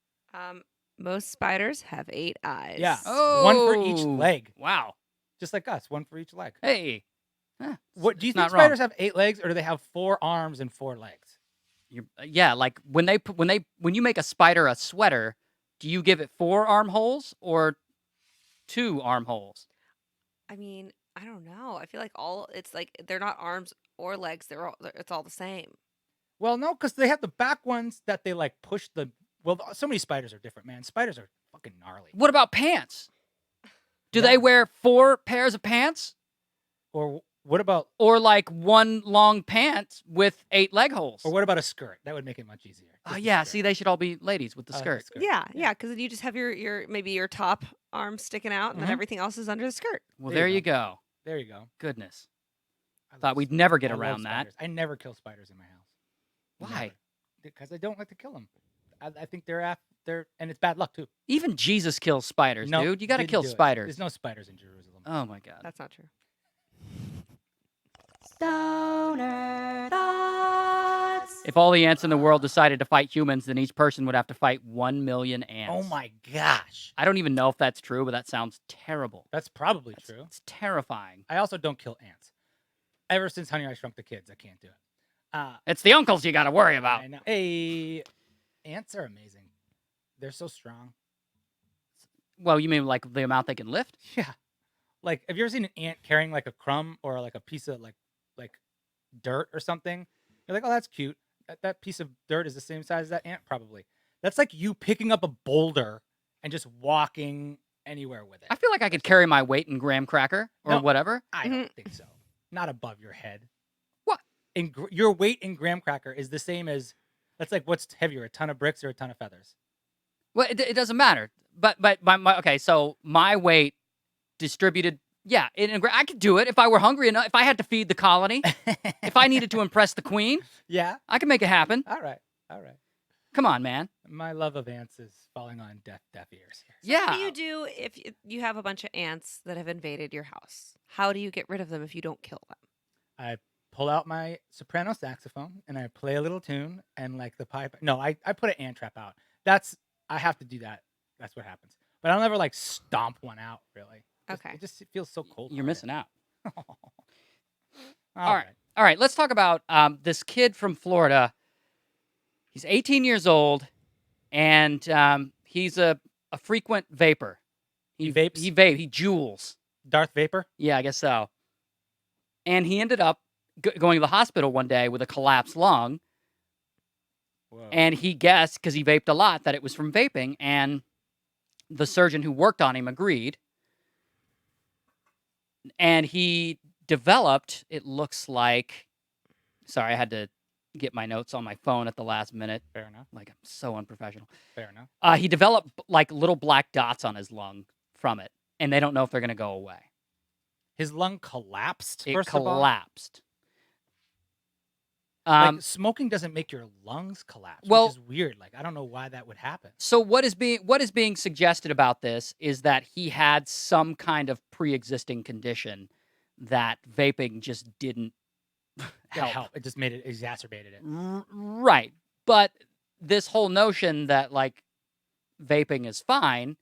C: Most spiders have 8 eyes.
B: Yeah.
A: Oh,
B: One for each leg.
A: Wow.
B: Just like us, one for each leg.
A: Hey.
B: What do you
A: it's
B: think
A: not wrong.
B: spiders have 8 legs, or do they have 4 arms and 4 legs?
A: Yeah, like when you make a spider a sweater, do you give it 4 armholes or 2 armholes?
C: I mean, I don't know. I feel like it's like they're not arms or legs. It's all the same.
B: Well, no, because they have the back ones that they like push the. Well, so many spiders are different, man. Spiders are fucking gnarly.
A: What about pants? Do
B: Yeah.
A: they wear 4 pairs of pants?
B: Or what about?
A: Or like 1 long pant with 8 leg holes?
B: Or what about a skirt? That would make it much easier.
A: Oh
B: Just a
A: yeah,
B: skirt.
A: see, they should all be ladies with the
B: The
A: skirt.
C: Yeah, because then you just have your maybe your top arm sticking out, and then
B: Mhm.
C: everything else is under the skirt.
A: Well,
B: There
A: there
B: you
A: you go.
B: There you go.
A: Goodness.
B: I
A: Thought
B: love
A: we'd
B: spiders.
A: never get
B: I love
A: around that.
B: spiders. I never kill spiders in my house.
A: Why?
B: Because I don't like to kill them. I think they're and it's bad luck too.
A: Even Jesus kills spiders,
B: No,
A: dude. You got to
B: didn't
A: kill
B: do it.
A: spiders.
B: There's no spiders in Jerusalem.
A: Oh my god.
C: That's not true.
D: Stoner thoughts.
A: If all the ants in the world decided to fight humans, then each person would have to fight 1 million ants.
B: Oh my gosh,
A: I don't even know if that's true, but that sounds terrible.
B: that's probably true.
A: It's terrifying.
B: I also don't kill ants. Ever since Honey I Shrunk the Kids, I can't do it.
A: It's the uncles you got to worry about.
B: I know. Hey, ants are amazing. They're so strong.
A: Well, you mean like the amount they can lift?
B: Yeah. Like, have you ever seen an ant carrying like a crumb or like a piece of like dirt or something? You're like, oh, that's cute. That piece of dirt is the same size as that ant, probably. That's like you picking up a boulder and just walking anywhere with it.
A: I feel like I could carry my weight in graham cracker or
B: No.
A: whatever.
B: I don't think so. Not above your head.
A: What?
B: Your weight in graham cracker is the same as. That's like what's heavier, a ton of bricks or a ton of feathers?
A: Well, it doesn't matter. But okay, so my weight distributed. Yeah, I could do it if I were hungry enough. If I had to feed the colony, if I needed to impress the queen,
B: Yeah.
A: I could make it happen.
B: All right.
A: Come on, man.
B: My love of ants is falling on deaf ears here.
A: Yeah.
C: What do you do if you have a bunch of ants that have invaded your house? How do you get rid of them if you don't kill them?
B: I pull out my soprano saxophone and I play a little tune and like the pipe. No, I put an ant trap out. I have to do that. That's what happens. But I'll never like stomp one out. Really.
C: Okay.
B: It feels so cold.
A: You're missing out.
B: All
A: right. All right, let's talk about this kid from Florida. He's 18 years old, and he's a frequent vapor.
B: He vapes?
A: He joules.
B: Darth Vapor.
A: Yeah, I guess so. And he ended up going to the hospital one day with a collapsed lung,
B: Whoa.
A: and he guessed, because he vaped a lot, that it was from vaping, and the surgeon who worked on him agreed. And he developed, it looks like, sorry, I had to get my notes on my phone at the last minute.
B: Fair enough.
A: Like, I'm so unprofessional.
B: Fair enough.
A: He developed like little black dots on his lung from it, and they don't know if they're going to go away.
B: His lung collapsed.
A: It
B: first of all.
A: collapsed.
B: Like, smoking doesn't make your lungs collapse,
A: well-
B: which is weird. Like, I don't know why that would happen.
A: So what is being suggested about this is that he had some kind of pre-existing condition that vaping just didn't help.
B: It just made it exacerbated it.
A: Right. But this whole notion that like vaping is fine,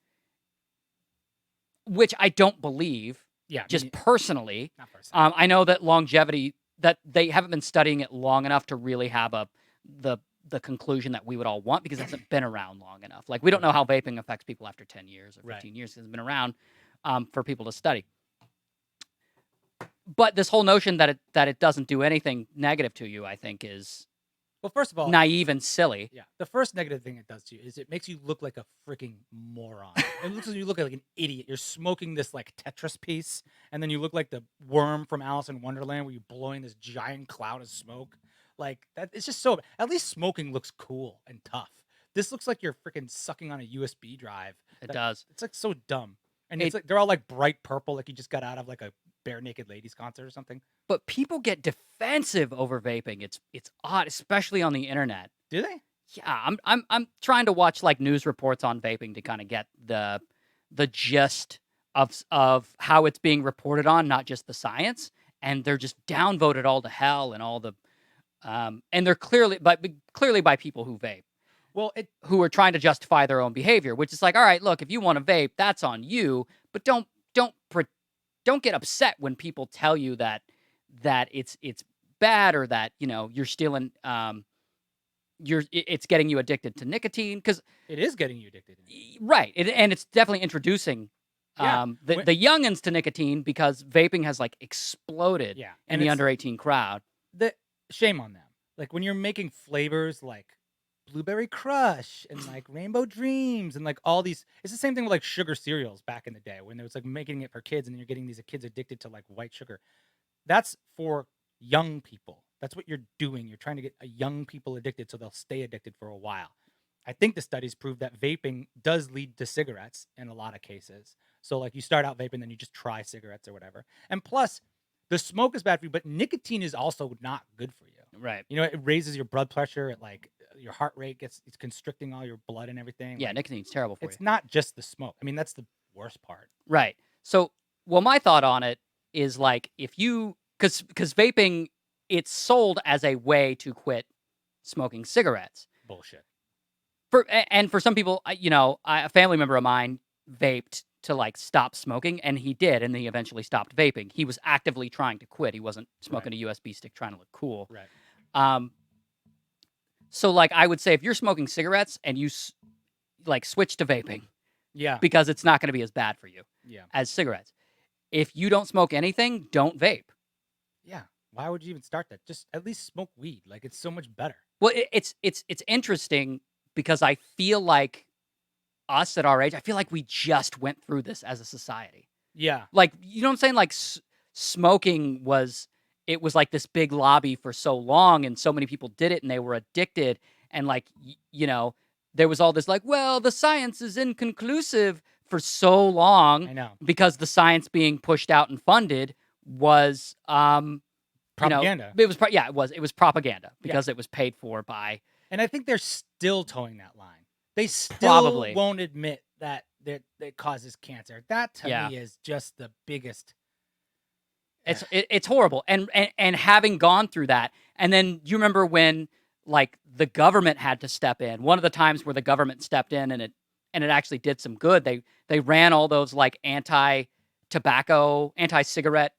A: which I don't believe,
B: Yeah.
A: just personally.
B: not personally.
A: I know that longevity, that they haven't been studying it long enough to really have the conclusion that we would all want, because it hasn't been around long enough. Like, we don't know how vaping affects people after 10 years or 15 years. It hasn't been around. for people to study. But this whole notion that it doesn't do anything negative to you, I think, is
B: Well, first of all,
A: naive and silly.
B: yeah, the first negative thing it does to you is it makes you look like a freaking moron. It looks like you look like an idiot. You're smoking this like Tetris piece, and then you look like the worm from Alice in Wonderland, where you're blowing this giant cloud of smoke. Like that, it's just so. At least smoking looks cool and tough. This looks like you're freaking sucking on a USB drive.
A: It does.
B: It's like so dumb, and it's like they're all like bright purple, like you just got out of like a bare naked ladies concert or something.
A: But people get defensive over vaping. It's odd, especially on the internet.
B: Do they?
A: Yeah, I'm trying to watch like news reports on vaping to kind of get the gist of how it's being reported on, not just the science. And they're just downvoted all to hell, and all the and they're clearly by people who vape.
B: Well,
A: who are trying to justify their own behavior, which is like, all right, look, if you want to vape, that's on you, but don't get upset when people tell you that it's bad, or that you're stealing, it's getting you addicted to nicotine, because
B: it is getting you addicted.
A: Right, and it's definitely introducing
B: Yeah.
A: the youngins to nicotine, because vaping has like exploded
B: Yeah,
A: in the under 18 crowd.
B: Shame on them. Like when you're making flavors like Blueberry Crush and like Rainbow Dreams and like all these, it's the same thing with like sugar cereals back in the day when there was like making it for kids, and then you're getting these kids addicted to like white sugar. That's for young people. That's what you're doing. You're trying to get young people addicted so they'll stay addicted for a while. I think the studies prove that vaping does lead to cigarettes in a lot of cases. So like you start out vaping, then you just try cigarettes or whatever. And plus, the smoke is bad for you, but nicotine is also not good for you.
A: Right.
B: It raises your blood pressure. It like your heart rate it's constricting all your blood and everything.
A: Yeah,
B: Like,
A: nicotine's terrible for you.
B: it's not just the smoke. I mean, that's the worst part.
A: Right. So, well, my thought on it is like, if you, because vaping, it's sold as a way to quit smoking cigarettes.
B: Bullshit.
A: And for some people, a family member of mine vaped to like stop smoking, and he did, and he eventually stopped vaping. He was actively trying to quit. He wasn't smoking a USB stick trying to look cool.
B: Right.
A: So like I would say, if you're smoking cigarettes and you like switch to vaping,
B: Yeah.
A: because it's not going to be as bad for you
B: Yeah.
A: as cigarettes. If you don't smoke anything, don't vape.
B: Yeah. Why would you even start that? Just at least smoke weed. Like it's so much better.
A: Well, it's interesting, because I feel like us at our age, I feel like we just went through this as a society.
B: Yeah.
A: Like, you know what I'm saying? Like smoking was like this big lobby for so long, and so many people did it, and they were addicted. And like, there was all this like, well, the science is inconclusive for so long.
B: I know.
A: Because the science being pushed out and funded was,
B: Propaganda.
A: it was, it was propaganda, because it was paid for by.
B: And I think they're still towing that line. They still
A: Probably.
B: won't admit that it causes cancer. That to
A: Yeah.
B: me is just the biggest.
A: It's horrible. And having gone through that, and then you remember when like the government had to step in. One of the times where the government stepped in and it actually did some good. They ran all those like anti-tobacco, anti-cigarette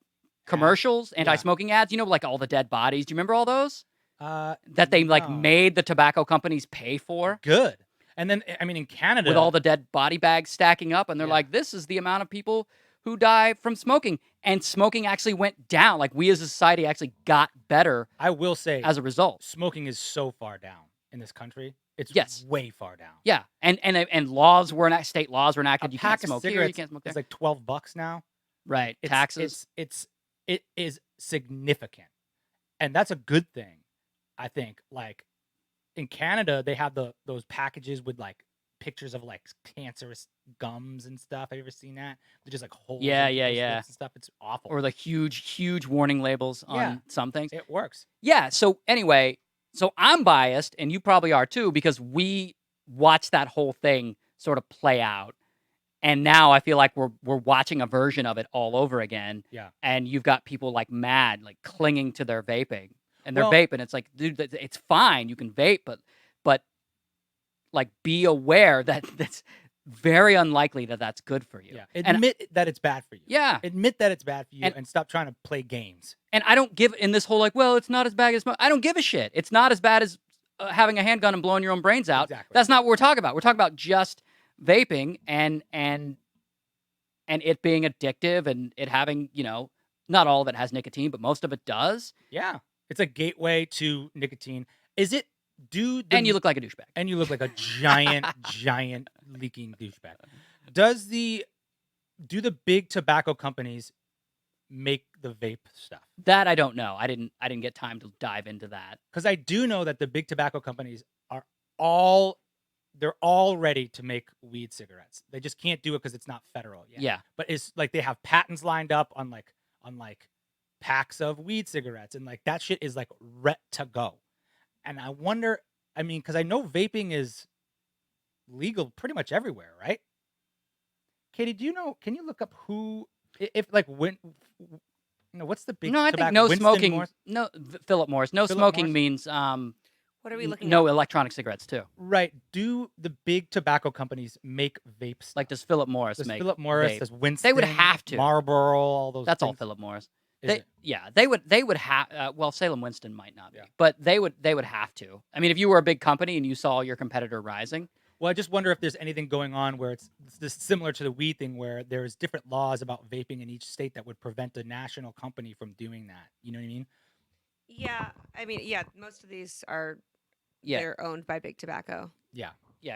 A: commercials, anti-smoking ads. Like all the dead bodies. Do you remember all those? That they like
B: no.
A: made the tobacco companies pay for,
B: Good. And then I mean in Canada
A: with all the dead body bags stacking up, and they're
B: Yeah.
A: like, this is the amount of people who die from smoking, and smoking actually went down. Like we as a society actually got better
B: I will say
A: as a result.
B: smoking is so far down in this country. It's
A: Yes.
B: way far down.
A: Yeah, and laws were enacted, state laws were enacted.
B: A
A: You can't
B: pack of
A: smoke here, you
B: cigarettes
A: can't smoke there.
B: is like $12 now.
A: Right,
B: It's,
A: taxes.
B: it is significant, and that's a good thing. I think like in Canada they have those packages with like pictures of like cancerous gums and stuff. Have you ever seen that? They're just like holes.
A: Yeah,
B: in
A: yeah,
B: people's
A: yeah.
B: lips and stuff. It's awful.
A: Or the huge warning labels on
B: Yeah.
A: some things.
B: It works.
A: Yeah. So anyway, so I'm biased, and you probably are too, because we watched that whole thing sort of play out, and now I feel like we're watching a version of it all over again.
B: Yeah.
A: And you've got people like mad, like clinging to their vaping, and they're
B: Well-
A: vaping. It's like, dude, it's fine, you can vape, but like be aware that that's very unlikely that that's good for you.
B: Yeah.
A: And
B: Admit that it's bad for you.
A: yeah.
B: Admit that it's bad for you
A: And-
B: and stop trying to play games.
A: And I don't give in this whole like, well, it's not as bad as I don't give a shit. It's not as bad as having a handgun and blowing your own brains out.
B: Exactly.
A: That's not what we're talking about. We're talking about just vaping and and it being addictive and it having, not all of it has nicotine, but most of it does.
B: Yeah, it's a gateway to nicotine. Is it?
A: And you look like a douchebag.
B: And you look like a giant leaking douchebag. Do the big tobacco companies make the vape stuff?
A: That I don't know. I didn't get time to dive into that.
B: Because I do know that the big tobacco companies are all ready to make weed cigarettes. They just can't do it because it's not federal yet.
A: Yeah.
B: But it's like they have patents lined up on packs of weed cigarettes, and like that shit is like ready to go. And I wonder, I mean, because I know vaping is legal pretty much everywhere, right? Katie, do you know? Can you look up what's the big?
A: No, I
B: tobacco?
A: think no
B: Winston
A: smoking.
B: Morris?
A: No, Philip Morris. No
B: Philip
A: smoking
B: Morris?
A: means
C: What are we looking
A: no
C: at?
A: electronic cigarettes too.
B: Right. Do the big tobacco companies make vape stuff?
A: Like does Philip Morris
B: Does
A: make?
B: Philip Morris?
A: vape?
B: Does Winston?
A: would have to.
B: Marlboro, all those.
A: That's all
B: things?
A: Philip Morris.
B: Is it?
A: They would have. Well, Salem Winston might not be,
B: Yeah.
A: but they would have to. I mean, if you were a big company and you saw your competitor rising,
B: Well, I just wonder if there's anything going on where it's this similar to the weed thing, where there's different laws about vaping in each state that would prevent a national company from doing that. You know what I mean?
C: Yeah, I mean, yeah, most of these are
A: yeah,
C: they're owned by big tobacco.
B: Yeah.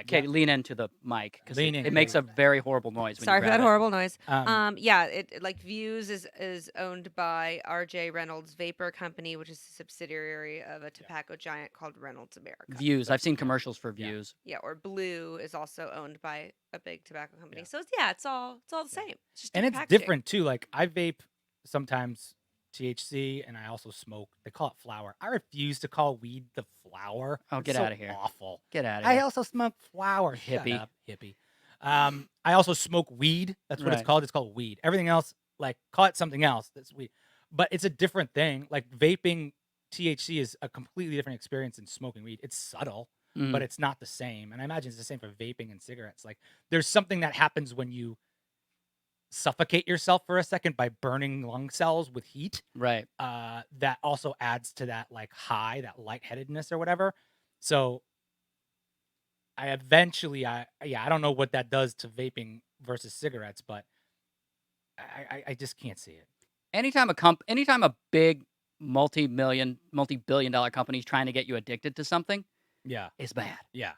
A: Katie, lean into the mic because
B: Lean in.
A: it makes a very horrible noise. When
C: Sorry
A: you
C: for that
A: grab it.
C: horrible noise.
B: Um,
C: Yeah, it like Views is owned by R.J. Reynolds Vapor Company, which is a subsidiary of a tobacco giant called Reynolds America.
A: Views. I've seen commercials for
B: Yeah.
A: Views.
C: Yeah, or Blue is also owned by a big tobacco company.
B: Yeah.
C: So it's all the same. It's just
B: and it's
C: packaging.
B: different too. Like I vape sometimes THC, and I also smoke. They call it flower. I refuse to call weed the flower.
A: Oh,
B: It's
A: get
B: so
A: outta here.
B: Awful.
A: Get out of
B: I
A: here.
B: also smoke flower. Shut
A: Hippie.
B: up, hippie. I also smoke weed. That's what it's
A: Right.
B: called. It's called weed. Everything else, like, call it something else. That's weed. But it's a different thing. Like vaping THC is a completely different experience than smoking weed. It's subtle,
A: Mhm.
B: but it's not the same. And I imagine it's the same for vaping and cigarettes. Like there's something that happens when you suffocate yourself for a second by burning lung cells with heat.
A: Right.
B: That also adds to that like high, that lightheadedness or whatever. So I don't know what that does to vaping versus cigarettes, but I just can't see it.
A: Anytime a big multi-billion dollar company is trying to get you addicted to something,
B: Yeah,
A: it's bad.
B: yeah,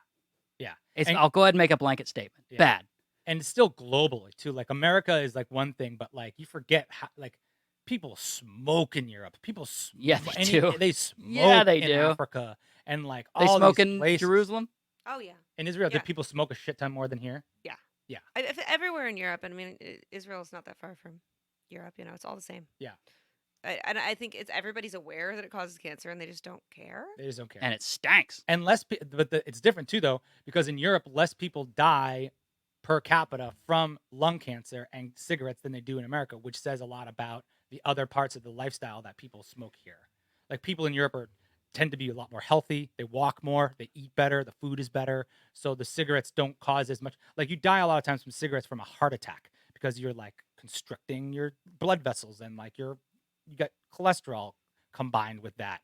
B: yeah.
A: It's.
B: And-
A: I'll go ahead and make a blanket statement.
B: Yeah.
A: Bad.
B: And it's still globally too. Like America is like one thing, but like you forget how like people smoke in Europe. People
A: Yeah, they do.
B: They smoke
A: Yeah, they
B: in
A: do.
B: Africa and like
A: They
B: all
A: smoke
B: these
A: in
B: places.
A: Jerusalem.
C: Oh yeah.
B: In Israel,
C: Yeah.
B: do people smoke a shit ton more than here?
C: Everywhere in Europe, and I mean, Israel is not that far from Europe. You know, it's all the same.
B: Yeah.
C: And I think everybody's aware that it causes cancer, and they just don't care.
B: They just don't care.
A: And it stinks.
B: And it's different too, though, because in Europe, less people die per capita from lung cancer and cigarettes than they do in America, which says a lot about the other parts of the lifestyle that people smoke here. Like people in Europe tend to be a lot more healthy. They walk more. They eat better. The food is better. So the cigarettes don't cause as much. Like you die a lot of times from cigarettes from a heart attack because you're like constricting your blood vessels and like you got cholesterol combined with that.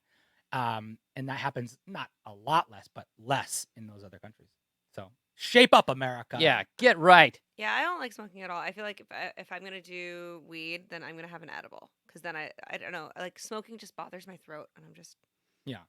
B: And that happens not a lot less, but less in those other countries. So shape up, America.
A: Yeah, get right.
C: Yeah, I don't like smoking at all. I feel like if I'm gonna do weed, then I'm gonna have an edible, because then I don't know, like smoking just bothers my throat, and I'm just
B: Yeah.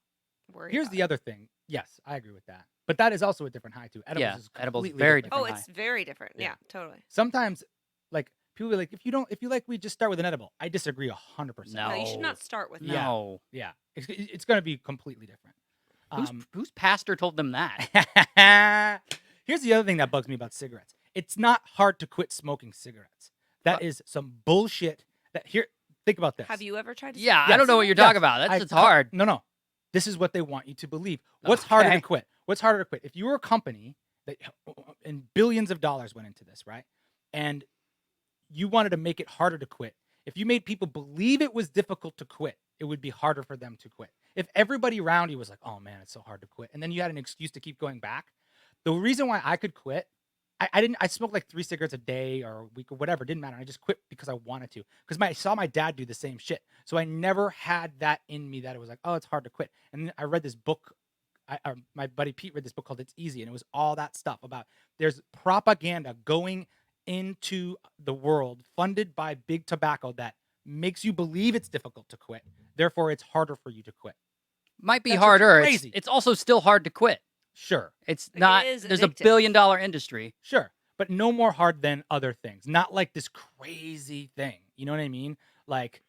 C: worried.
B: Here's
C: about
B: the
C: it.
B: other thing. Yes, I agree with that. But that is also a different high too. Edibles
A: Yeah,
B: is
A: edibles
B: completely
A: very
B: different.
C: Oh,
A: different
C: it's very different.
B: Yeah.
C: Yeah, totally.
B: Sometimes, like people are like, if you like weed, just start with an edible. I disagree 100%.
C: No, you should
A: No.
C: not start with that.
B: Yeah.
A: No.
B: Yeah, it's going to be completely different.
A: Whose pastor told them that?
B: Here's the other thing that bugs me about cigarettes. It's not hard to quit smoking cigarettes. That
A: But-
B: is some bullshit. Think about this.
C: Have you ever tried to?
A: Yeah, I
B: Yes.
A: don't know what you're
B: Yes.
A: talking about.
B: I
A: It's
B: co-
A: hard.
B: No. This is what they want you to believe. What's harder to
A: Okay.
B: quit? What's harder to quit? If you were a company that and billions of dollars went into this, right? And you wanted to make it harder to quit. If you made people believe it was difficult to quit, it would be harder for them to quit. If everybody around you was like, "Oh man, it's so hard to quit," and then you had an excuse to keep going back, the reason why I could quit, I smoked like 3 cigarettes a day or a week or whatever. It didn't matter. I just quit because I wanted to. Because I saw my dad do the same shit. So I never had that in me that it was like, oh, it's hard to quit. And then I read this book. My buddy Pete read this book called It's Easy. And it was all that stuff about there's propaganda going into the world funded by big tobacco that makes you believe it's difficult to quit. Therefore, it's harder for you to quit.
A: Might be
B: That's what's
A: harder. It's,
B: crazy.
A: it's also still hard to quit.
B: Sure,
A: It's
C: Like, it
A: not.
C: is
A: There's a
C: addictive.
A: $1 billion industry.
B: sure, but no more hard than other things. Not like this crazy thing. You know what I mean? Like,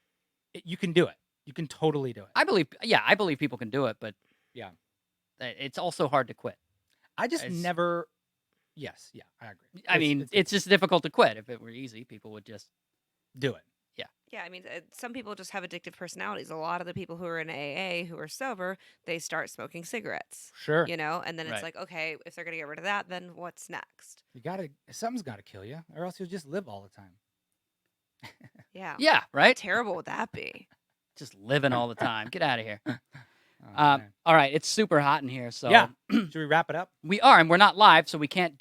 B: you can do it. You can totally do it.
A: I believe. Yeah, I believe people can do it, but
B: Yeah.
A: it's also hard to quit.
B: I just
A: It's-
B: never. Yes, yeah, I agree.
A: I mean, it's just difficult to quit. If it were easy, people would just.
B: do it.
C: Yeah, I mean, some people just have addictive personalities. A lot of the people who are in AA who are sober, they start smoking cigarettes.
B: Sure,
C: You know, and then it's
A: Right.
C: like, okay, if they're gonna get rid of that, then what's next?
B: you gotta. Something's gotta kill you, or else you'll just live all the time.
C: Yeah.
A: Yeah.
C: How
A: Right.
C: terrible would that be?
A: Just living all the time. Get out of here.
B: Oh, man.
A: All right. It's super hot in here, so
B: Yeah. Should we wrap it up?
A: we are, and we're not live, so we can't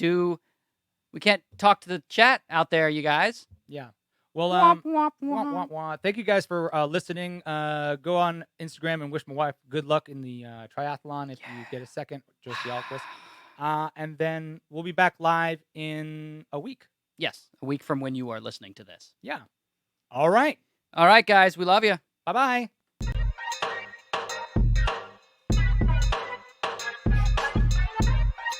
A: talk to the chat out there, you guys.
B: Yeah. Well,
A: Womp, womp,
B: wah,
A: womp.
B: wah, wah. Thank you guys for listening. Go on Instagram and wish my wife good luck in the triathlon if you get a second, Josie Alquist. And then we'll be back live in a week.
A: Yes, a week from when you are listening to this.
B: Yeah. All right.
A: All right, guys, we love you.
B: Bye bye.